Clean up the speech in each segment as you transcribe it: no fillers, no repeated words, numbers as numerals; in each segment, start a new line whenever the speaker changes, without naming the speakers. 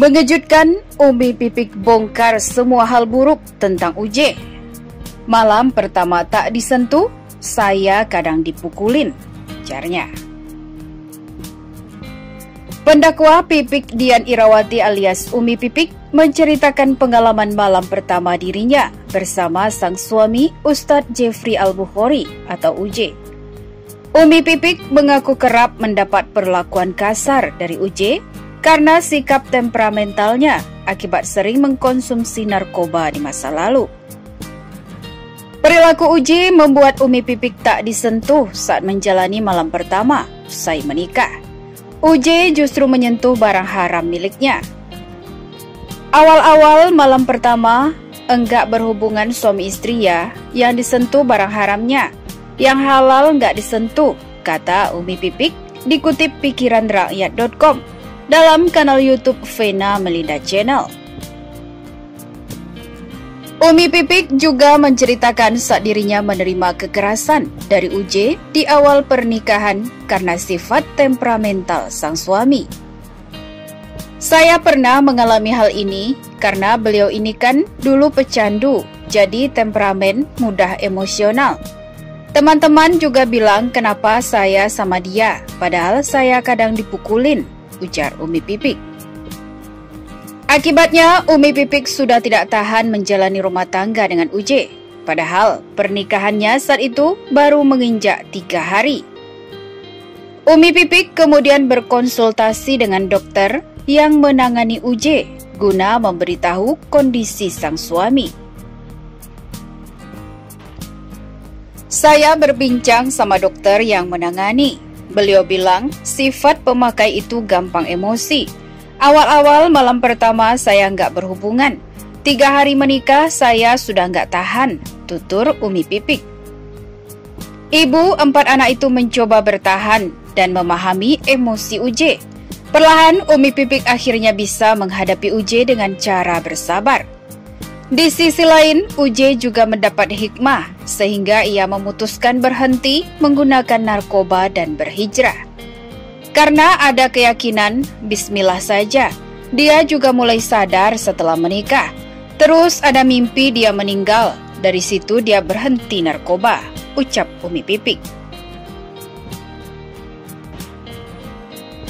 Mengejutkan, Umi Pipik bongkar semua hal buruk tentang UJ. Malam pertama tak disentuh, saya kadang dipukulin, ujarnya. Pendakwa Pipik Dian Irawati alias Umi Pipik menceritakan pengalaman malam pertama dirinya bersama sang suami Ustadz Jeffrey Al-Bukhari atau UJ. Umi Pipik mengaku kerap mendapat perlakuan kasar dari UJ karena sikap temperamentalnya akibat sering mengkonsumsi narkoba di masa lalu. Perilaku UJ membuat Umi Pipik tak disentuh saat menjalani malam pertama usai menikah. UJ justru menyentuh barang haram miliknya. Awal-awal malam pertama, enggak berhubungan suami istri ya, yang disentuh barang haramnya. Yang halal enggak disentuh, kata Umi Pipik, dikutip pikiranrakyat.com dalam kanal YouTube Vena Melinda Channel. Umi Pipik juga menceritakan saat dirinya menerima kekerasan dari UJ di awal pernikahan karena sifat temperamental sang suami. Saya pernah mengalami hal ini karena beliau ini kan dulu pecandu, jadi temperamen mudah emosional. Teman-teman juga bilang kenapa saya sama dia, padahal saya kadang dipukulin, ujar Umi Pipik. Akibatnya, Umi Pipik sudah tidak tahan menjalani rumah tangga dengan UJ. Padahal, pernikahannya saat itu baru menginjak 3 hari. Umi Pipik kemudian berkonsultasi dengan dokter yang menangani UJ guna memberitahu kondisi sang suami. Saya berbincang sama dokter yang menangani. Beliau bilang sifat pemakai itu gampang emosi. Awal-awal malam pertama saya nggak berhubungan. 3 hari menikah saya sudah nggak tahan, tutur Umi Pipik. Ibu 4 anak itu mencoba bertahan dan memahami emosi UJ. Perlahan Umi Pipik akhirnya bisa menghadapi UJ dengan cara bersabar. Di sisi lain, UJ juga mendapat hikmah sehingga ia memutuskan berhenti menggunakan narkoba dan berhijrah. Karena ada keyakinan, bismillah saja, dia juga mulai sadar setelah menikah. Terus ada mimpi dia meninggal, dari situ dia berhenti narkoba, ucap Umi Pipik.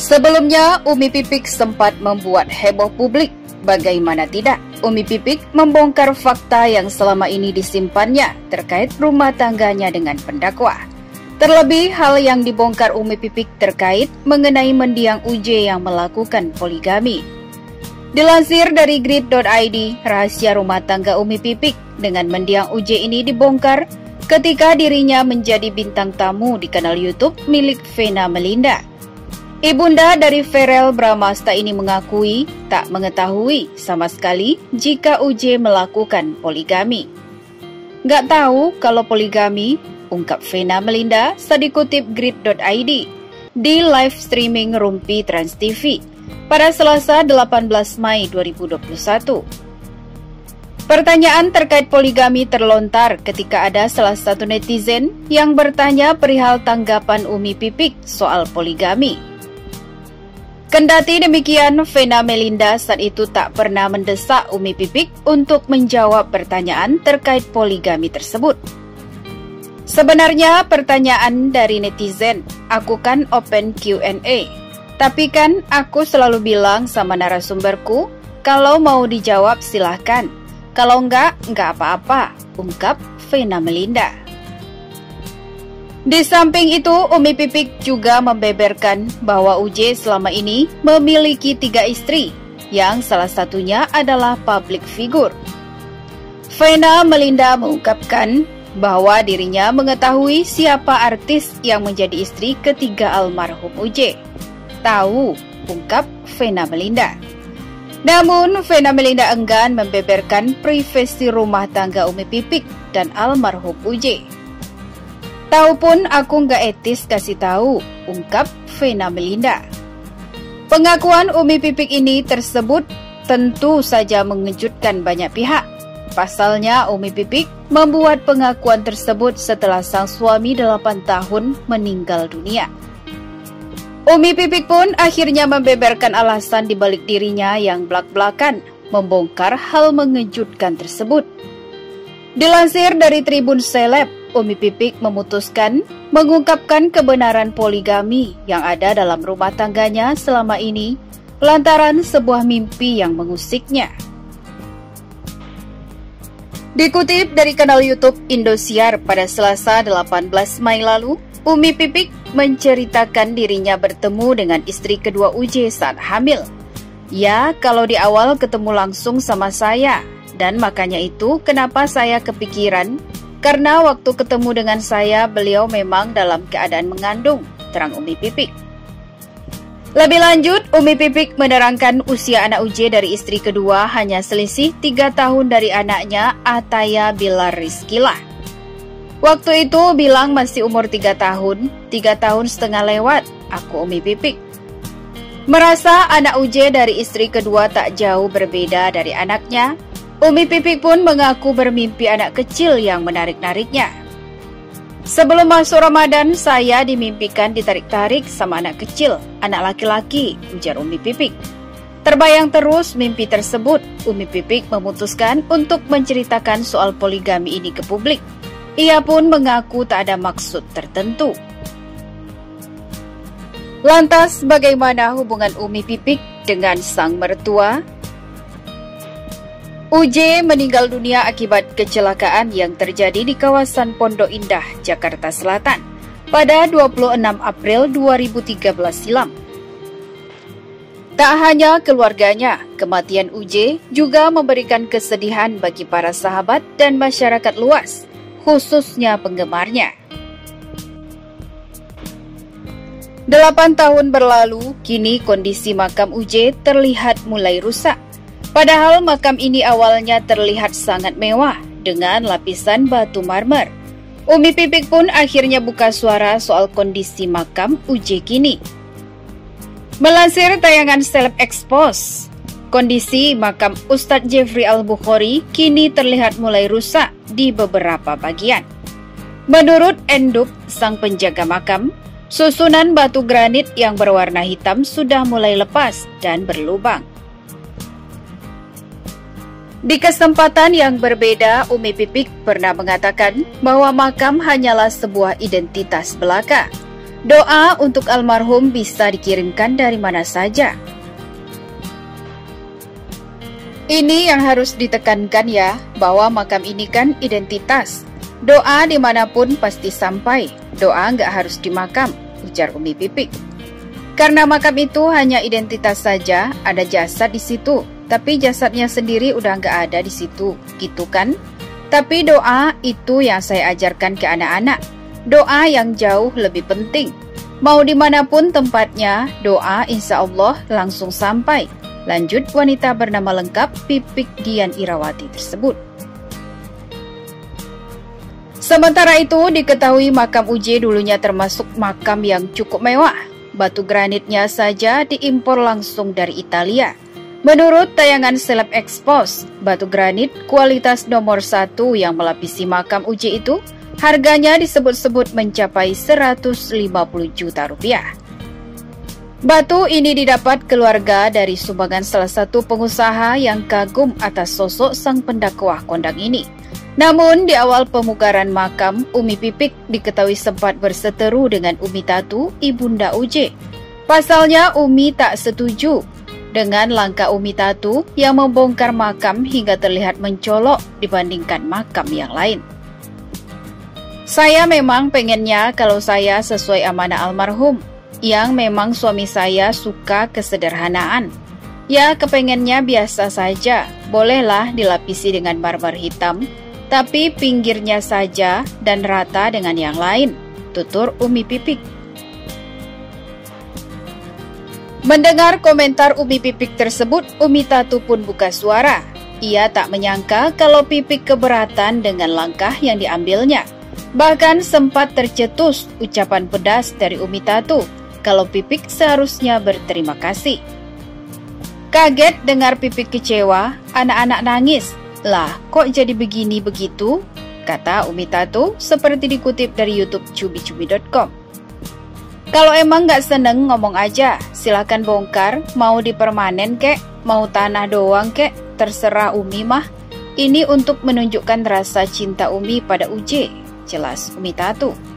Sebelumnya, Umi Pipik sempat membuat heboh publik. Bagaimana tidak, Umi Pipik membongkar fakta yang selama ini disimpannya terkait rumah tangganya dengan pendakwa. Terlebih, hal yang dibongkar Umi Pipik terkait mengenai mendiang UJ yang melakukan poligami. Dilansir dari grid.id, rahasia rumah tangga Umi Pipik dengan mendiang UJ ini dibongkar ketika dirinya menjadi bintang tamu di kanal YouTube milik Vena Melinda. Ibunda dari Verrell Bramasta ini mengakui tak mengetahui sama sekali jika UJ melakukan poligami. Nggak tahu kalau poligami, ungkap Vena Melinda saat dikutip grid.id di live streaming Rumpi Trans TV pada Selasa 18 Mei 2021. Pertanyaan terkait poligami terlontar ketika ada salah satu netizen yang bertanya perihal tanggapan Umi Pipik soal poligami. Kendati demikian, Vena Melinda saat itu tak pernah mendesak Umi Pipik untuk menjawab pertanyaan terkait poligami tersebut. Sebenarnya pertanyaan dari netizen, aku kan open Q&A. Tapi kan aku selalu bilang sama narasumberku, kalau mau dijawab silahkan. Kalau enggak apa-apa, ungkap Vena Melinda. Di samping itu, Umi Pipik juga membeberkan bahwa UJ selama ini memiliki 3 istri, yang salah satunya adalah public figure. Vena Melinda mengungkapkan bahwa dirinya mengetahui siapa artis yang menjadi istri ketiga almarhum UJ. Tahu, ungkap Vena Melinda. Namun, Vena Melinda enggan membeberkan privasi rumah tangga Umi Pipik dan almarhum UJ. Tahu pun aku nggak etis kasih tahu, ungkap Vena Melinda. Pengakuan Umi Pipik ini tersebut tentu saja mengejutkan banyak pihak. Pasalnya, Umi Pipik membuat pengakuan tersebut setelah sang suami 8 tahun meninggal dunia. Umi Pipik pun akhirnya membeberkan alasan dibalik dirinya yang blak-blakan membongkar hal mengejutkan tersebut. Dilansir dari Tribun Seleb, Umi Pipik memutuskan mengungkapkan kebenaran poligami yang ada dalam rumah tangganya selama ini lantaran sebuah mimpi yang mengusiknya. Dikutip dari kanal YouTube Indosiar pada Selasa 18 Mei lalu, Umi Pipik menceritakan dirinya bertemu dengan istri kedua UJ saat hamil. Ya, kalau di awal ketemu langsung sama saya, dan makanya itu kenapa saya kepikiran, karena waktu ketemu dengan saya beliau memang dalam keadaan mengandung, terang Umi Pipik. Lebih lanjut, Umi Pipik menerangkan usia anak UJ dari istri kedua hanya selisih 3 tahun dari anaknya Ataya Bilar Rizkilah. Waktu itu bilang masih umur 3 tahun, 3 tahun setengah lewat, aku Umi Pipik. Merasa anak UJ dari istri kedua tak jauh berbeda dari anaknya, Umi Pipik pun mengaku bermimpi anak kecil yang menarik-nariknya. Sebelum masuk Ramadan, saya dimimpikan ditarik-tarik sama anak kecil, anak laki-laki, ujar Umi Pipik. Terbayang terus mimpi tersebut, Umi Pipik memutuskan untuk menceritakan soal poligami ini ke publik. Ia pun mengaku tak ada maksud tertentu. Lantas, bagaimana hubungan Umi Pipik dengan sang mertua? UJ meninggal dunia akibat kecelakaan yang terjadi di kawasan Pondok Indah, Jakarta Selatan pada 26 April 2013 silam. Tak hanya keluarganya, kematian UJ juga memberikan kesedihan bagi para sahabat dan masyarakat luas, khususnya penggemarnya. 8 tahun berlalu, kini kondisi makam UJ terlihat mulai rusak. Padahal makam ini awalnya terlihat sangat mewah dengan lapisan batu marmer. Umi Pipik pun akhirnya buka suara soal kondisi makam UJ kini. Melansir tayangan Seleb Expose, kondisi makam Ustadz Jeffrey Al-Bukhari kini terlihat mulai rusak di beberapa bagian. Menurut Enduk, sang penjaga makam, susunan batu granit yang berwarna hitam sudah mulai lepas dan berlubang. Di kesempatan yang berbeda, Umi Pipik pernah mengatakan bahwa makam hanyalah sebuah identitas belaka. Doa untuk almarhum bisa dikirimkan dari mana saja. Ini yang harus ditekankan ya, bahwa makam ini kan identitas. Doa dimanapun pasti sampai, doa nggak harus di makam, ujar Umi Pipik. Karena makam itu hanya identitas saja, ada jasad di situ. Tapi jasadnya sendiri udah nggak ada di situ, gitu kan? Tapi doa itu yang saya ajarkan ke anak-anak. Doa yang jauh lebih penting. Mau dimanapun tempatnya, doa insya Allah langsung sampai. Lanjut wanita bernama lengkap Pipik Dian Irawati tersebut. Sementara itu, diketahui makam UJ dulunya termasuk makam yang cukup mewah. Batu granitnya saja diimpor langsung dari Italia. Menurut tayangan Seleb Expose, batu granit kualitas nomor 1 yang melapisi makam UJ itu harganya disebut-sebut mencapai 150 juta rupiah. Batu ini didapat keluarga dari sumbangan salah satu pengusaha yang kagum atas sosok sang pendakwah kondang ini. Namun di awal pemugaran makam, Umi Pipik diketahui sempat berseteru dengan Umi Tatu, ibunda UJ. Pasalnya Umi tak setuju dengan langkah Umi Tatu yang membongkar makam hingga terlihat mencolok dibandingkan makam yang lain. Saya memang pengennya kalau saya sesuai amanah almarhum, yang memang suami saya suka kesederhanaan. Ya kepengennya biasa saja, bolehlah dilapisi dengan marmer hitam, tapi pinggirnya saja dan rata dengan yang lain, tutur Umi Pipik. Mendengar komentar Umi Pipik tersebut, Umi Tatu pun buka suara. Ia tak menyangka kalau Pipik keberatan dengan langkah yang diambilnya. Bahkan sempat tercetus ucapan pedas dari Umi Tatu kalau Pipik seharusnya berterima kasih. Kaget dengar Pipik kecewa, anak-anak nangis. Lah, kok jadi begini begitu? Kata Umi Tatu seperti dikutip dari YouTube cubicumi.com. Kalau emang nggak seneng ngomong aja, silakan bongkar, mau dipermanen kek, mau tanah doang kek, terserah Umi mah. Ini untuk menunjukkan rasa cinta Umi pada Uje, jelas Umi Tatu.